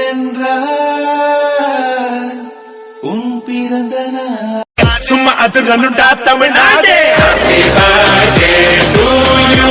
என்றால் உன் பிறந்த நாள் சும்மா அது ரன்னுண்டா Tamil Nadu. Happy birthday to you.